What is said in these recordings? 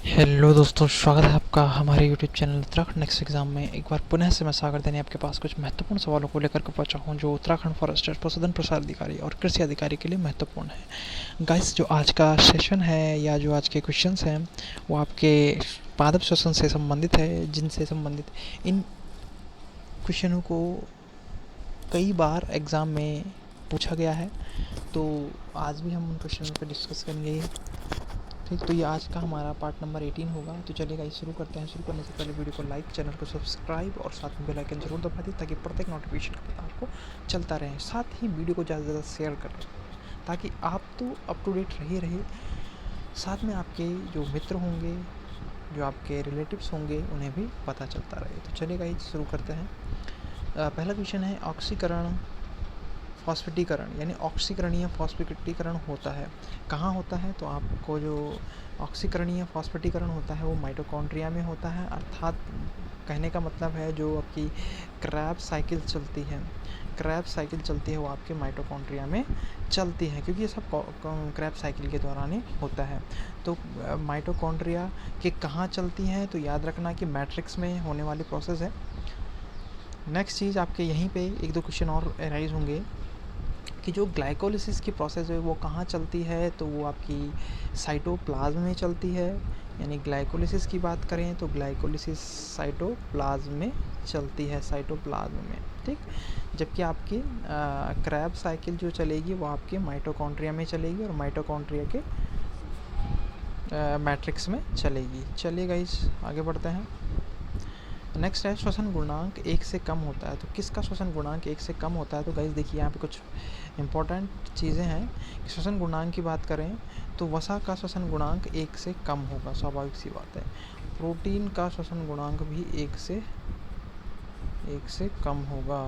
Hello दोस्तों, स्वागत है आपका हमारे YouTube channel Uttarakhand next exam में। एक बार पुनः से मैं सागर देने आपके पास कुछ महत्वपूर्ण सवालों को लेकर के पहुंचा हूं जो उत्तराखंड फॉरेस्टर, पशुधन प्रसार अधिकारी और कृषि अधिकारी के लिए महत्वपूर्ण है। गाइस, जो आज का सेशन है या जो आज के क्वेश्चंस हैं वो आपके पादप श्वसन से संबंधित है, जिनसे संबंधित इन क्वेश्चनों को कई बार एग्ज़ाम में पूछा गया है। तो आज भी हम उन क्वेश्चनों पर डिस्कस करेंगे। ठीक, तो ये आज का हमारा पार्ट नंबर 18 होगा। तो चलिए गाइस, शुरू करते हैं। शुरू करने से पहले वीडियो को लाइक, चैनल को सब्सक्राइब और साथ में बेल आइकन जरूर दबा दें ताकि प्रत्येक नोटिफिकेशन का पता आपको चलता रहे। साथ ही वीडियो को ज़्यादा से ज़्यादा शेयर करें ताकि आप तो अप टू डेट रहे साथ में आपके जो मित्र होंगे, जो आपके रिलेटिव्स होंगे, उन्हें भी पता चलता रहे। तो चलिए गाइस, शुरू करते हैं। पहला क्वेश्चन है ऑक्सीकरण फॉस्फेटीकरण, यानी ऑक्सीकरणीय फॉस्फेटीकरण होता है कहाँ होता है? तो आपको जो ऑक्सीकरणीय फॉस्फेटीकरण होता है वो माइटोकॉन्ड्रिया में होता है। अर्थात कहने का मतलब है जो आपकी क्रैब साइकिल चलती है, वो आपके माइटोकॉन्ड्रिया में चलती है, क्योंकि ये सब क्रैब साइकिल के दौरान ही होता है। तो माइटोकॉन्ड्रिया के कहाँ चलती हैं? तो याद रखना कि मैट्रिक्स में होने वाली प्रोसेस है। नेक्स्ट चीज़, आपके यहीं पे एक दो क्वेश्चन और अराइज होंगे कि जो ग्लाइकोलिसिस की प्रोसेस है वो कहाँ चलती है? तो वो आपकी साइटोप्लाज्म में चलती है। यानी ग्लाइकोलिसिस की बात करें तो ग्लाइकोलिसिस साइटोप्लाज्म में चलती है, साइटोप्लाज्म में। ठीक, जबकि आपकी क्रैब साइकिल जो चलेगी वो आपके माइटोकॉन्ड्रिया में चलेगी और माइटोकॉन्ड्रिया के मैट्रिक्स में चलेगी। चलिए गाइस, आगे बढ़ते हैं। नेक्स्ट है श्वसन गुणांक 1 से कम होता है। तो किसका श्वसन गुणांक 1 से कम होता है? तो गाइस देखिए, यहाँ पे कुछ इंपॉर्टेंट चीज़ें हैं कि श्वसन गुणांक की बात करें तो वसा का श्वसन गुणांक 1 से कम होगा, स्वाभाविक सी बात है। प्रोटीन का श्वसन गुणांक भी 1 से कम होगा,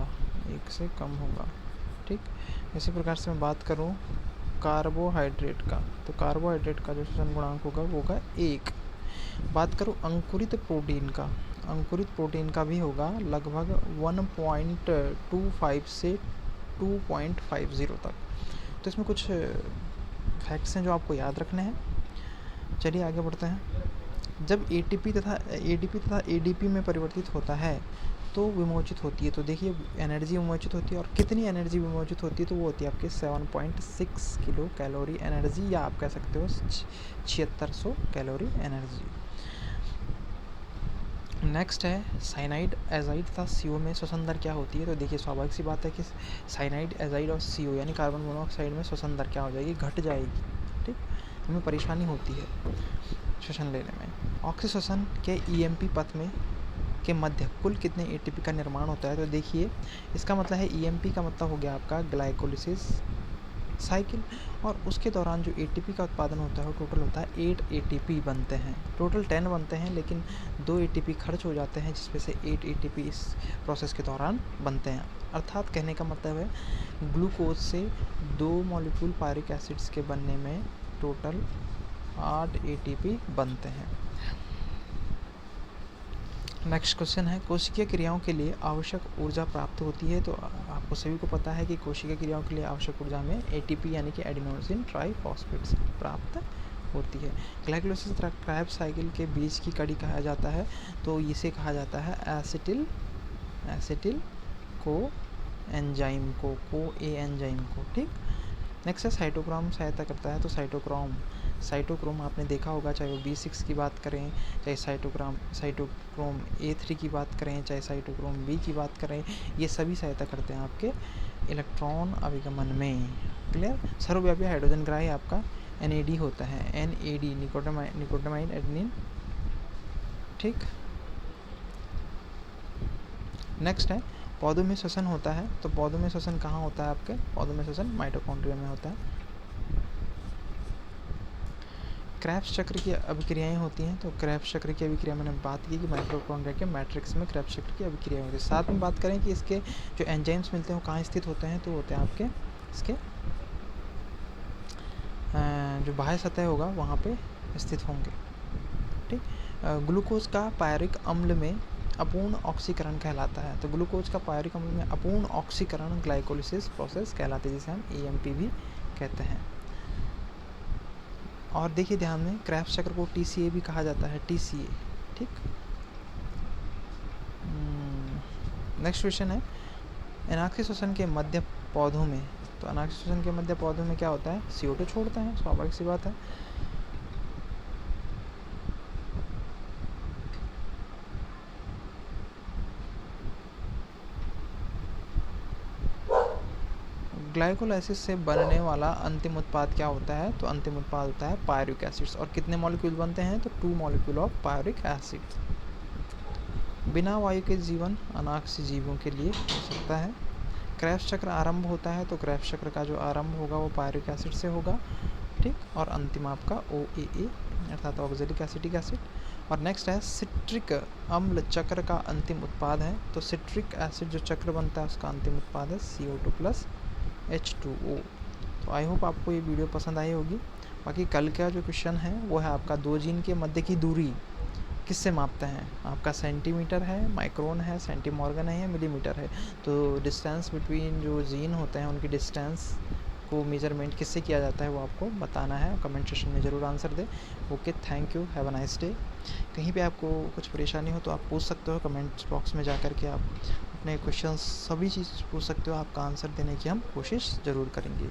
1 से कम होगा। ठीक, इसी प्रकार से मैं बात करूँ कार्बोहाइड्रेट का, तो कार्बोहाइड्रेट का जो श्वसन गुणांक होगा वो होगा 1। बात करूँ अंकुरित प्रोटीन का, अंकुरित प्रोटीन का भी होगा लगभग 1.25 से 2.50 तक। तो इसमें कुछ फैक्ट्स हैं जो आपको याद रखने हैं। चलिए आगे बढ़ते हैं। जब एटीपी तथा एडीपी में परिवर्तित होता है तो विमोचित होती है। तो देखिए, एनर्जी विमोचित होती है और कितनी एनर्जी विमोचित होती है? तो वो होती है आपके 7.6 किलो कैलोरी एनर्जी, या आप कह सकते हो 7600 कैलोरी एनर्जी। नेक्स्ट है साइनाइड, एजाइड तथा CO में श्वसन दर क्या होती है? तो देखिए, स्वाभाविक सी बात है कि साइनाइड, एजाइड और CO यानी कार्बन मोनोऑक्साइड में श्वसन दर क्या हो जाएगी? घट जाएगी। ठीक, हमें परेशानी होती है श्वसन लेने में। ऑक्सीश्वसन के EMP पथ में के मध्य कुल कितने ATP का निर्माण होता है? तो देखिए, इसका मतलब है EMP का मतलब हो गया आपका ग्लाइकोलिसिस साइकिल, और उसके दौरान जो ATP का उत्पादन होता है वो टोटल होता है 8 ATP बनते हैं। टोटल 10 बनते हैं, लेकिन 2 ATP खर्च हो जाते हैं, जिसमें से 8 ATP इस प्रोसेस के दौरान बनते हैं। अर्थात कहने का मतलब है ग्लूकोज से 2 मॉलिक्यूल पायरिक एसिड्स के बनने में टोटल 8 ATP बनते हैं। नेक्स्ट क्वेश्चन है कोशिकीय क्रियाओं के लिए आवश्यक ऊर्जा प्राप्त होती है। तो आपको सभी को पता है कि कोशिकीय क्रियाओं के लिए आवश्यक ऊर्जा में ATP यानी कि एडिनोसिन ट्राइफॉस्फेट से प्राप्त होती है। ग्लाइकोलिसिस तथा क्रैब साइकिल के बीच की कड़ी कहा जाता है, तो इसे कहा जाता है एसिटिल को एंजाइम को। ठीक, नेक्स्ट है साइटोक्रोम सहायता करता है। तो साइटोक्रोम आपने देखा होगा, चाहे वो B6 की बात करें, चाहे साइटोक्रोम A3 की बात करें, चाहे साइटोक्रोम B की बात करें, ये सभी सहायता करते हैं आपके इलेक्ट्रॉन अभिगमन में। क्लियर? सर्वव्यापी हाइड्रोजन ग्राही आपका NAD होता है, NAD निकोटामाइड एडेनिन। ठीक, नेक्स्ट है पौधों में श्वसन होता है। तो पौधों में श्वसन कहाँ होता है? आपके पौधों में श्वसन माइटोकॉन्ड्रिया में होता है। क्रेब्स चक्र की अभिक्रियाएं होती हैं। तो क्रेब्स चक्र की अभिक्रिया मैंने बात की कि माइटोकॉन्ड्रिया के मैट्रिक्स में क्रेब्स चक्र की अभिक्रिया होती है। साथ में बात करें कि इसके जो एंजाइम्स मिलते हैं वो कहाँ स्थित होते हैं? तो होते हैं आपके इसके जो बाह्य सतह होगा वहाँ पे स्थित होंगे। ठीक, ग्लूकोज का पायरिक अम्ल में अपूर्ण ऑक्सीकरण कहलाता है। तो ग्लूकोज का पायरिक अम्ल में अपूर्ण ऑक्सीकरण ग्लाइकोलिसिस प्रोसेस कहलाती है, जिसे हम EMP भी कहते हैं। और देखिए ध्यान में, क्रेब्स चक्र को TCA भी कहा जाता है, TCA, ठीक। नेक्स्ट क्वेश्चन है, अनाक्षी श्वसन के मध्य पौधों में, तो अनाक्षी श्वसन के मध्य पौधों में क्या होता है, CO2 छोड़ते हैं, स्वाभाविक सी बात है। ग्लाइकोलाइसिस से बनने वाला अंतिम उत्पाद क्या होता है, तो अंतिम उत्पाद होता है पायरुविक एसिड्स। और कितने मॉलिक्यूल बनते हैं, तो 2 मॉलिक्यूल ऑफ पायरुविक एसिड। बिना वायु के जीवन अनाक्षी जीवों के लिए हो सकता है। क्रेब्स चक्र आरंभ होता है, तो क्रेब्स चक्र का जो आरंभ होगा वो पायरुविक एसिड से होगा, ठीक। और अंतिम आपका OAA अर्थात ऑक्जेलिक एसिटिक एसिड। और नेक्स्ट है सिट्रिक अम्ल चक्र का अंतिम उत्पाद है, तो सिट्रिक एसिड जो चक्र बनता है उसका अंतिम उत्पाद है CO2 प्लस H2O। तो आई होप आपको ये वीडियो पसंद आई होगी। बाकी कल का जो क्वेश्चन है वो है आपका 2 जीन के मध्य की दूरी किससे मापते हैं, आपका सेंटीमीटर है, माइक्रोन है, सेंटीमॉर्गन है या मिलीमीटर है। तो डिस्टेंस बिटवीन जो जीन होते हैं उनकी डिस्टेंस को मेजरमेंट किससे किया जाता है वो आपको बताना है, कमेंट सेक्शन में ज़रूर आंसर दें। Okay, thank you, have a nice day. कहीं भी आपको कुछ परेशानी हो तो आप पूछ सकते हो कमेंट बॉक्स में जा कर के, आप अपने क्वेश्चन सभी चीज़ पूछ सकते हो, आपका आंसर देने की हम कोशिश ज़रूर करेंगे।